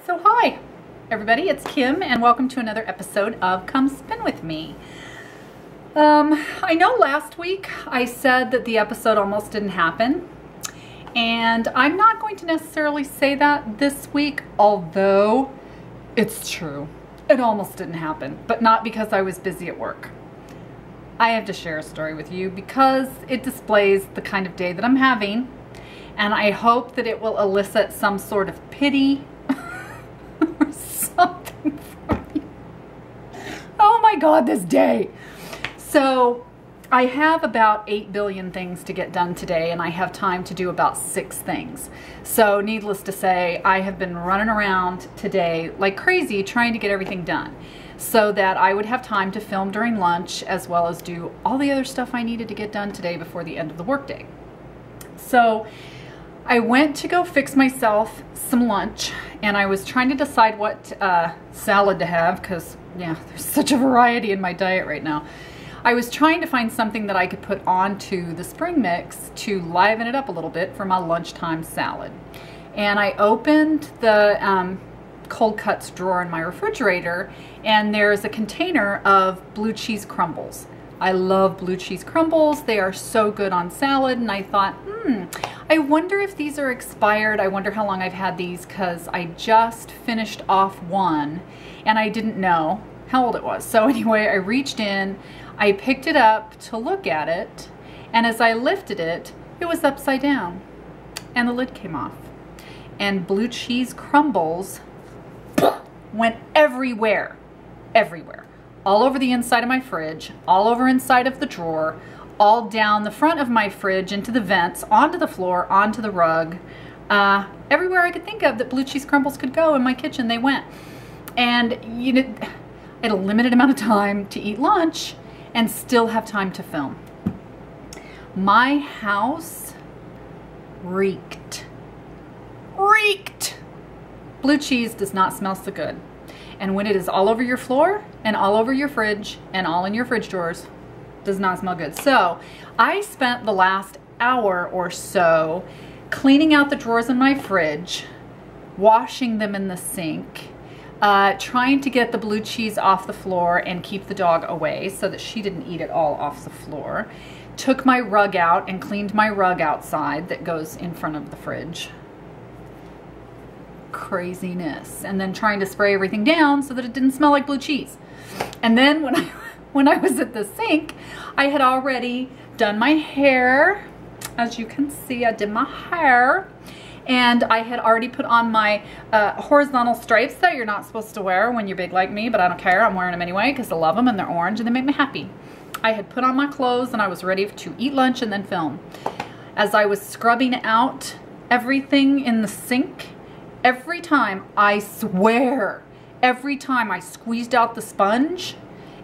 So hi everybody, it's Kim and welcome to another episode of Come Spin With Me. I know last week I said that the episode almost didn't happen, and I'm not going to necessarily say that this week, although it's true. It almost didn't happen, but not because I was busy at work. I have to share a story with you because it displays the kind of day that I'm having, and I hope that it will elicit some sort of pity or something from you. Oh my God, this day. So I have about 8 billion things to get done today, and I have time to do about 6 things. So needless to say, I have been running around today like crazy trying to get everything done so that I would have time to film during lunch as well as do all the other stuff I needed to get done today before the end of the workday. So I went to go fix myself some lunch, and I was trying to decide what salad to have because, yeah, there's such a variety in my diet right now. I was trying to find something that I could put onto the spring mix to liven it up a little bit for my lunchtime salad. And I opened the cold cuts drawer in my refrigerator, and there's a container of blue cheese crumbles. I love blue cheese crumbles. They are so good on salad, and I thought, I wonder if these are expired. I wonder how long I've had these because I just finished off one and I didn't know how old it was. So anyway, I reached in, I picked it up to look at it, and as I lifted it, it was upside down and the lid came off. And blue cheese crumbles went everywhere, everywhere. All over the inside of my fridge, all over inside of the drawer, all down the front of my fridge, into the vents, onto the floor, onto the rug. Everywhere I could think of that blue cheese crumbles could go in my kitchen, they went. And you know, I had a limited amount of time to eat lunch and still have time to film. My house reeked. Reeked! Blue cheese does not smell so good. And when it is all over your floor and all over your fridge and all in your fridge drawers, does not smell good. So I spent the last hour or so cleaning out the drawers in my fridge, washing them in the sink, trying to get the blue cheese off the floor and keep the dog away so that she didn't eat it all off the floor. Took my rug out and cleaned my rug outside that goes in front of the fridge. Craziness. And then trying to spray everything down so that it didn't smell like blue cheese. And then when I was at the sink, I had already done my hair. As you can see, I did my hair. And I had already put on my horizontal stripes that you're not supposed to wear when you're big like me, but I don't care. I'm wearing them anyway because I love them and they're orange and they make me happy. I had put on my clothes and I was ready to eat lunch and then film. As I was scrubbing out everything in the sink, every time, I swear, every time I squeezed out the sponge,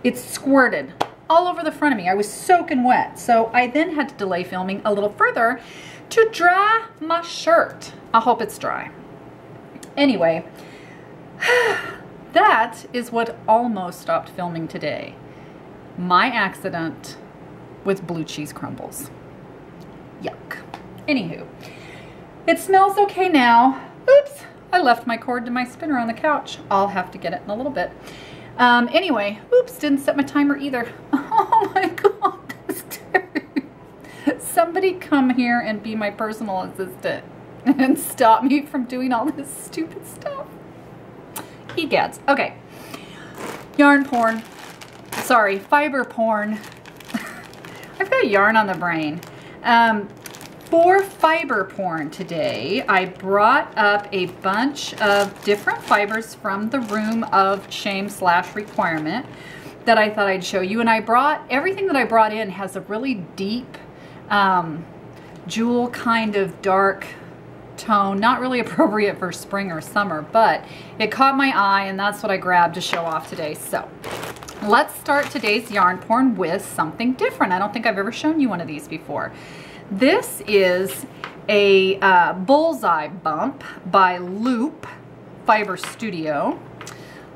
it squirted all over the front of me. I was soaking wet. So I then had to delay filming a little further to dry my shirt. I hope it's dry. Anyway, that is what almost stopped filming today. My accident with blue cheese crumbles. Yuck. Anywho, it smells okay now. Oops, I left my cord to my spinner on the couch. I'll have to get it in a little bit. Anyway, oops, didn't set my timer either. Oh my God, this dude. Somebody come here and be my personal assistant and stop me from doing all this stupid stuff. Egads. Okay, yarn porn. Sorry, fiber porn. I've got yarn on the brain. For fiber porn today, I brought up a bunch of different fibers from the Room of Shame/Requirement that I thought I'd show you. And everything that I brought in has a really deep jewel kind of dark tone, not really appropriate for spring or summer, but it caught my eye and that's what I grabbed to show off today. So let's start today's yarn porn with something different. I don't think I've ever shown you one of these before. This is a Bullseye Bump by Loop Fiber Studio.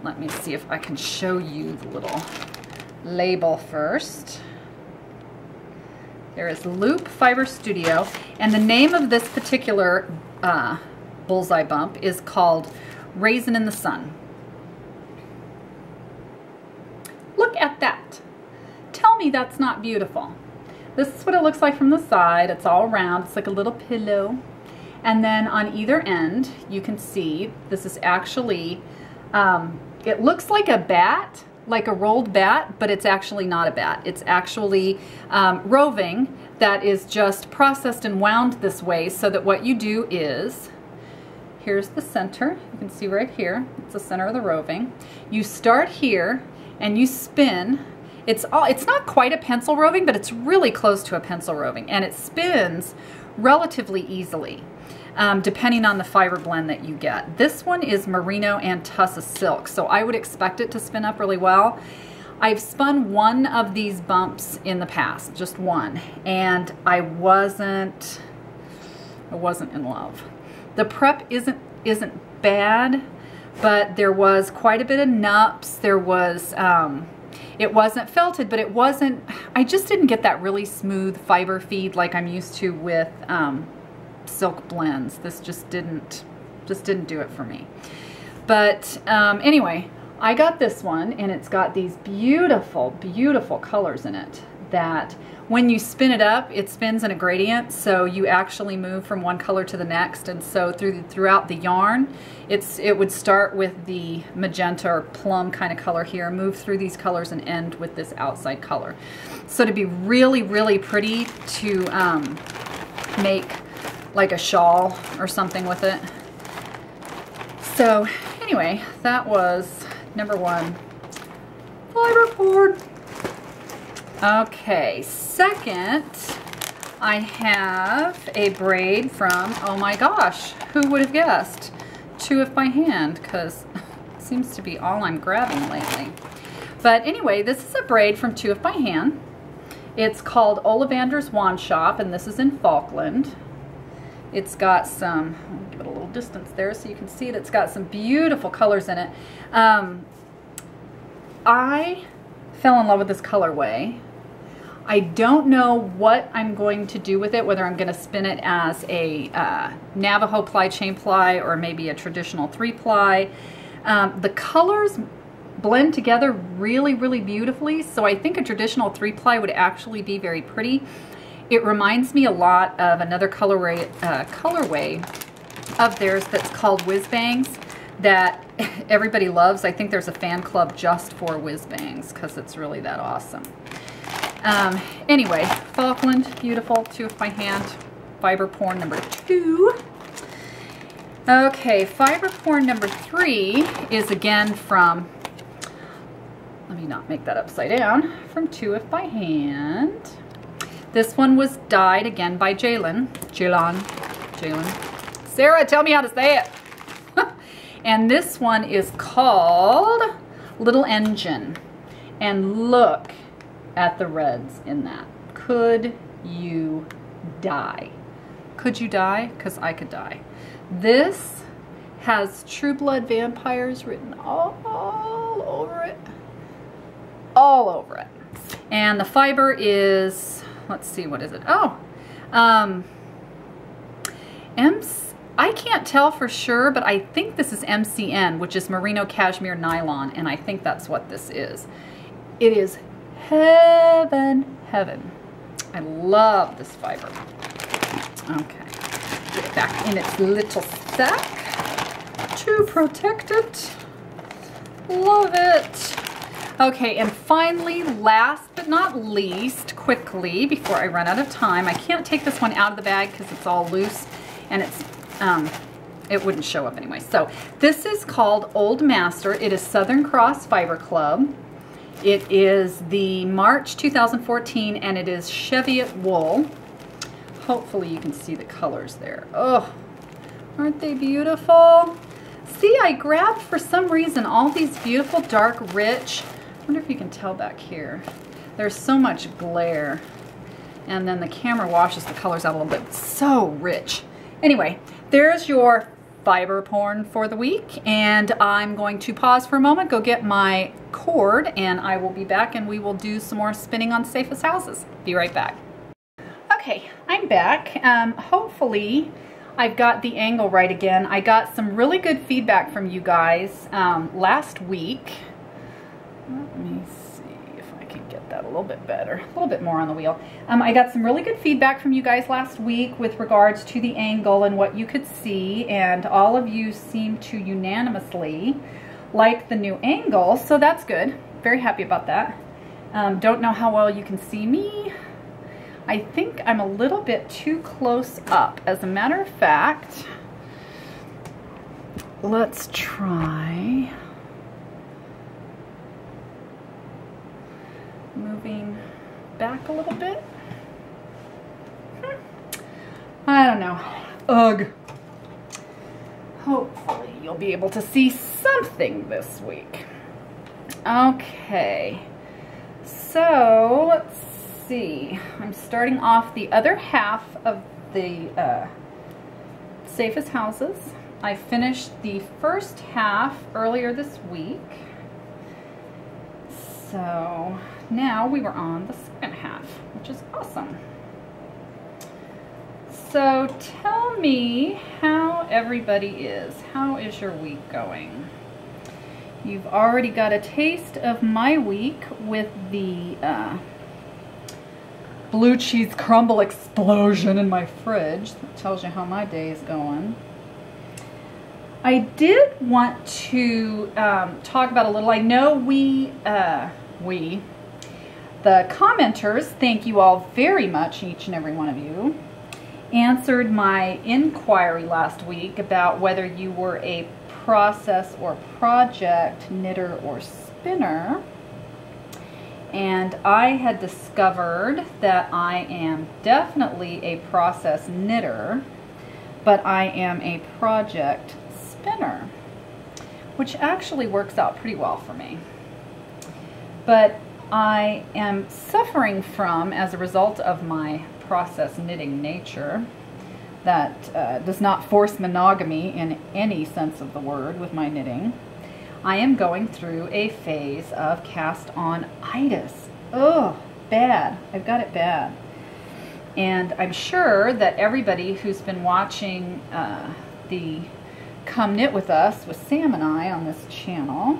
Let me see if I can show you the little label first. There is Loop Fiber Studio, and the name of this particular Bullseye Bump is called Raisin in the Sun. Look at that. Tell me that's not beautiful. This is what it looks like from the side. It's all round. It's like a little pillow. And then on either end, you can see this is actually, it looks like a bat, like a rolled bat, but it's actually not a bat. It's actually roving that is just processed and wound this way, so that what you do is, here's the center. You can see right here. It's the center of the roving. You start here and you spin. It's not quite a pencil roving, but it's really close to a pencil roving, and it spins relatively easily, depending on the fiber blend that you get. This one is Merino and Tussa Silk, so I would expect it to spin up really well. I've spun one of these bumps in the past, just one, and I wasn't in love. The prep isn't bad, but there was quite a bit of nups. There was, it wasn't felted, but it wasn't, I just didn't get that really smooth fiber feed like I'm used to with silk blends. This just didn't do it for me. But anyway, I got this one, and it's got these beautiful, beautiful colors in it that when you spin it up, it spins in a gradient, so you actually move from one color to the next. And so throughout the yarn, it would start with the magenta or plum kind of color here, move through these colors, and end with this outside color. So to be really, really pretty to make like a shawl or something with it. So anyway, that was number one, fiber cord. Okay, second, I have a braid from, oh my gosh, who would have guessed? 2F by Hand, because it seems to be all I'm grabbing lately. But anyway, this is a braid from 2F by Hand. It's called Ollivander's Wand Shop, and this is in Falkland. It's got some, I'll give it a little distance there so you can see it. It's got some beautiful colors in it. I fell in love with this colorway. I don't know what I'm going to do with it, whether I'm going to spin it as a Navajo ply chain ply or maybe a traditional 3-ply. The colors blend together really, really beautifully, so I think a traditional 3-ply would actually be very pretty. It reminds me a lot of another colorway of theirs that's called Whiz Bangs that everybody loves. I think there's a fan club just for Whiz Bangs because it's really that awesome. Anyway, Falkland, beautiful, 2F by Hand, fiber porn number 2. Okay, fiber porn number 3 is again from, let me not make that upside down, from 2F by Hand. This one was dyed again by Jalen. Sarah, tell me how to say it. And this one is called Little Engine. And look at the reds in that. Could you die? Could you die? Because I could die. This has True Blood Vampires written all over it. All over it. And the fiber is, let's see, what is it? Oh, I can't tell for sure, but I think this is MCN, which is Merino Cashmere Nylon, and I think that's what this is. It is heaven, heaven. I love this fiber. Okay, get it back in its little sack to protect it. Love it. Okay, and finally, last but not least, quickly, before I run out of time, I can't take this one out of the bag because it's all loose and it's, it wouldn't show up anyway. So this is called Old Master. It is Southern Cross Fiber Club. It is the March 2014 and it is Cheviot wool. Hopefully you can see the colors there. Oh, aren't they beautiful? See, I grabbed for some reason all these beautiful dark rich, I wonder if you can tell back here. There's so much glare. And then the camera washes the colors out a little bit. It's so rich. Anyway, there's your fiber porn for the week. And I'm going to pause for a moment, go get my cord, and I will be back and we will do some more spinning on Safest Houses. Be right back. Okay, I'm back. Hopefully I've got the angle right again. I got some really good feedback from you guys last week. Let me see if I can get that a little bit better, a little bit more on the wheel. I got some really good feedback from you guys last week with regards to the angle and what you could see, and all of you seem to unanimously like the new angle, so that's good. Very happy about that. Don't know how well you can see me. I think I'm a little bit too close up. As a matter of fact, let's try moving back a little bit. I don't know. Ugh. Hopefully you'll be able to see something this week. Okay, so let's see. I'm starting off the other half of the Safest Houses. I finished the first half earlier this week. So now we were on the second half, which is awesome. So tell me how everybody is. How is your week going? You've already got a taste of my week with the blue cheese crumble explosion in my fridge. That tells you how my day is going. I did want to talk about a little, I know the commenters, thank you all very much, each and every one of you, answered my inquiry last week about whether you were a process or project knitter or spinner. And I had discovered that I am definitely a process knitter, but I am a project spinner, which actually works out pretty well for me. But I am suffering from, as a result of my process knitting nature, that does not force monogamy in any sense of the word with my knitting. I am going through a phase of cast-on-itis. Oh, bad. I've got it bad. And I'm sure that everybody who's been watching the Come Knit With Us with Sam and I on this channel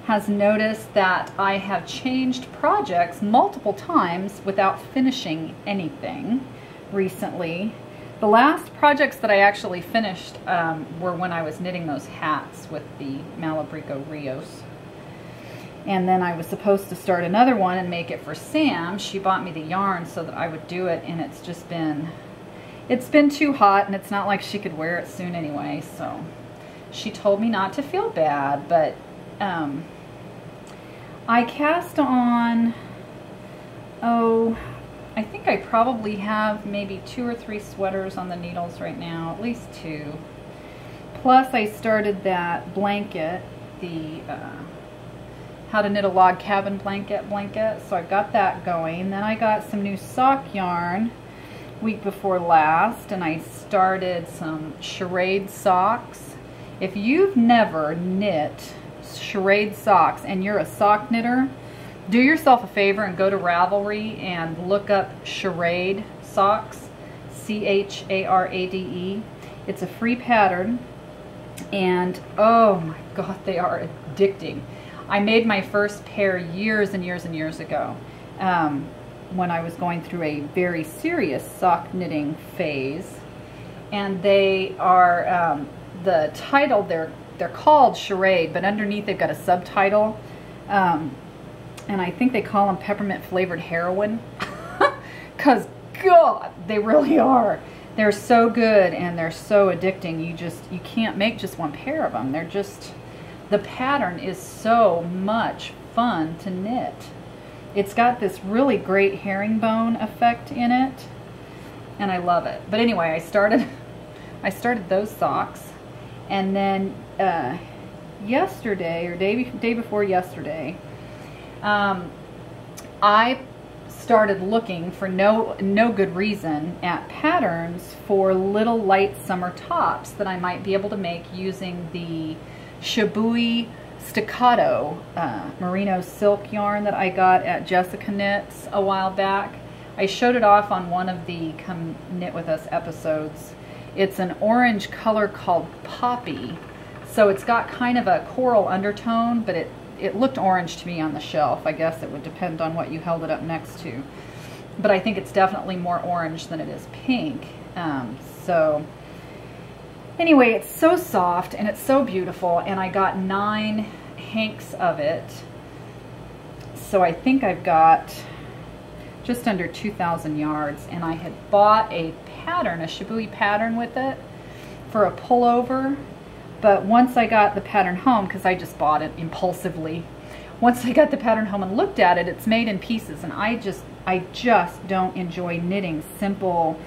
has noticed that I have changed projects multiple times without finishing anything recently. The last projects that I actually finished were when I was knitting those hats with the Malabrigo Rios. And then I was supposed to start another one and make it for Sam. She bought me the yarn so that I would do it, and it's just been, it's been too hot, and it's not like she could wear it soon anyway, so she told me not to feel bad, but I cast on, I think I probably have maybe 2 or 3 sweaters on the needles right now, at least 2. Plus I started that blanket, the How to Knit a Log Cabin blanket, so I've got that going. Then I got some new sock yarn week before last, and I started some charade socks. If you've never knit charade socks and you're a sock knitter, do yourself a favor and go to Ravelry and look up charade socks, C-H-A-R-A-D-E. It's a free pattern, and oh my god, they are addicting. I made my first pair years and years and years ago when I was going through a very serious sock knitting phase, and they are the title, they're called charade, but underneath they've got a subtitle, and I think they call them peppermint flavored heroin, because god, they really are. They're so good and they're so addicting. You can't make just one pair of them. They're just, the pattern is so much fun to knit. It's got this really great herringbone effect in it, and I love it. But anyway, I started those socks, and then yesterday, or day before yesterday, I started looking for no good reason at patterns for little light summer tops that I might be able to make using the Shibui Staccato merino silk yarn that I got at Jessica Knits a while back. I showed it off on one of the Come Knit With Us episodes, It's an orange color called Poppy. So it's got kind of a coral undertone, but it looked orange to me on the shelf. I guess it would depend on what you held it up next to. But I think it's definitely more orange than it is pink. So anyway, it's so soft and it's so beautiful, and I got 9 hanks of it. So I think I've got just under 2,000 yards, and I had bought a pattern, a Shibui pattern with it for a pullover. But once I got the pattern home, because I just bought it impulsively, once I got the pattern home and looked at it, it's made in pieces, and I just don't enjoy knitting simple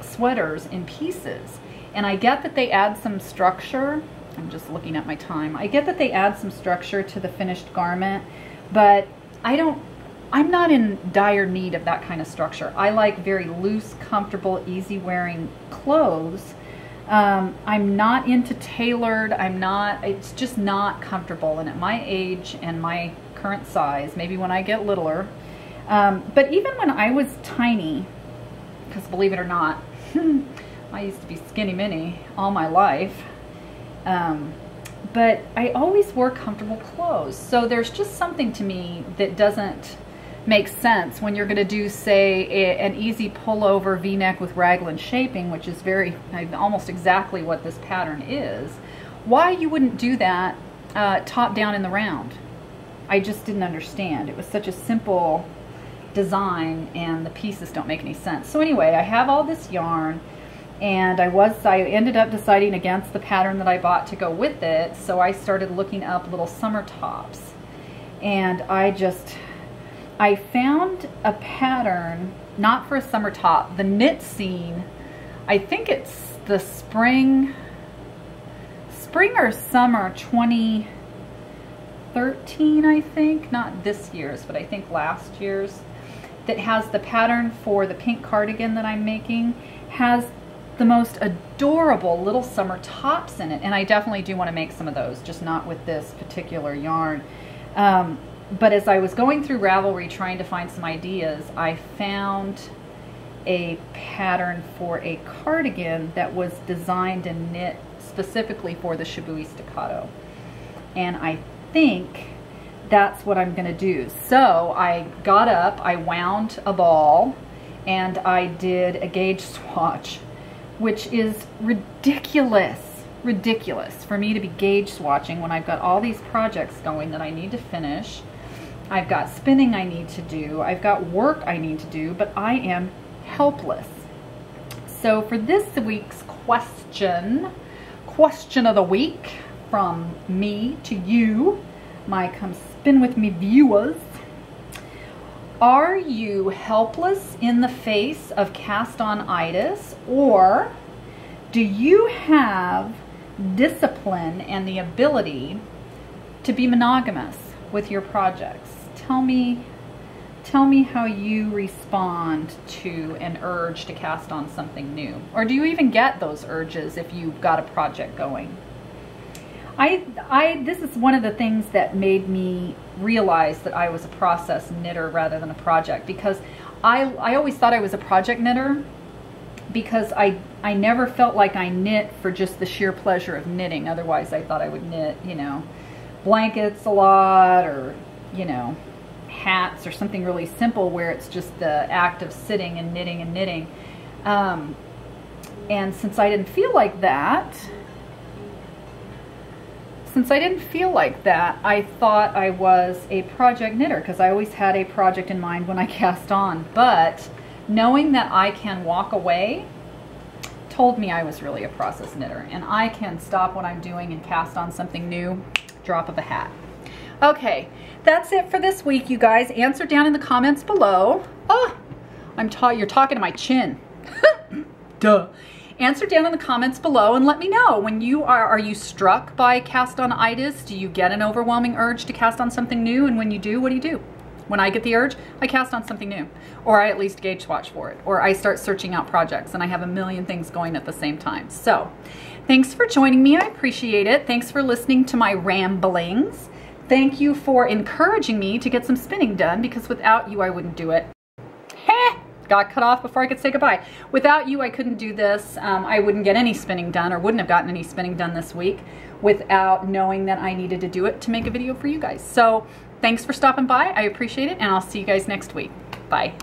sweaters in pieces. And I get that they add some structure. I'm just looking at my time. I get that they add some structure to the finished garment, but I'm not in dire need of that kind of structure. I like very loose, comfortable, easy wearing clothes. I'm not into tailored. It's just not comfortable. And at my age and my current size, maybe when I get littler, but even when I was tiny, because believe it or not, I used to be skinny mini all my life, but I always wore comfortable clothes. So there's just something to me that doesn't make sense when you're going to do, say, an easy pullover V-neck with raglan shaping, which is almost exactly what this pattern is. Why you wouldn't do that top down in the round? I just didn't understand. It was such a simple design and the pieces don't make any sense. So anyway, I have all this yarn, and I ended up deciding against the pattern that I bought to go with it, so I started looking up little summer tops. And I found a pattern, not for a summer top, the Knit Scene. I think it's the spring or summer 2013, I think. Not this year's, but I think last year's. That has the pattern for the pink cardigan that I'm making. Has the most adorable little summer tops in it. And I definitely do want to make some of those, just not with this particular yarn. But as I was going through Ravelry trying to find some ideas, I found a pattern for a cardigan that was designed and knit specifically for the Shibui Staccato. And I think that's what I'm going to do. So I got up, I wound a ball, and I did a gauge swatch, which is ridiculous for me to be gauge swatching when I've got all these projects going that I need to finish. I've got spinning I need to do, I've got work I need to do, but I am helpless. So for this week's question of the week, from me to you, my Come Spin With Me viewers, are you helpless in the face of cast-on-itis, or do you have discipline and the ability to be monogamous with your projects? Tell me how you respond to an urge to cast on something new. Or do you even get those urges if you've got a project going? This is one of the things that made me realize that I was a process knitter rather than a project, because I always thought I was a project knitter because I never felt like I knit for just the sheer pleasure of knitting. Otherwise I thought I would knit, blankets a lot, or, hats or something really simple where it's just the act of sitting and knitting and knitting. And since I didn't feel like that, I thought I was a project knitter because I always had a project in mind when I cast on. But knowing that I can walk away told me I was really a process knitter, and I can stop what I'm doing and cast on something new, drop of a hat. Okay, that's it for this week, you guys. Answer down in the comments below. Oh, you're talking to my chin. Duh. Answer down in the comments below and let me know when you are you struck by cast-on-itis? Do you get an overwhelming urge to cast on something new? And when you do, what do you do? When I get the urge, I cast on something new, or I at least gauge swatch for it, or I start searching out projects, and I have a million things going at the same time. So thanks for joining me. I appreciate it. Thanks for listening to my ramblings. Thank you for encouraging me to get some spinning done, because without you, I wouldn't do it. got cut off before I could say goodbye. Without you, I couldn't do this. I wouldn't get any spinning done, or wouldn't have gotten any spinning done this week without knowing that I needed to do it to make a video for you guys. So thanks for stopping by. I appreciate it, and I'll see you guys next week. Bye.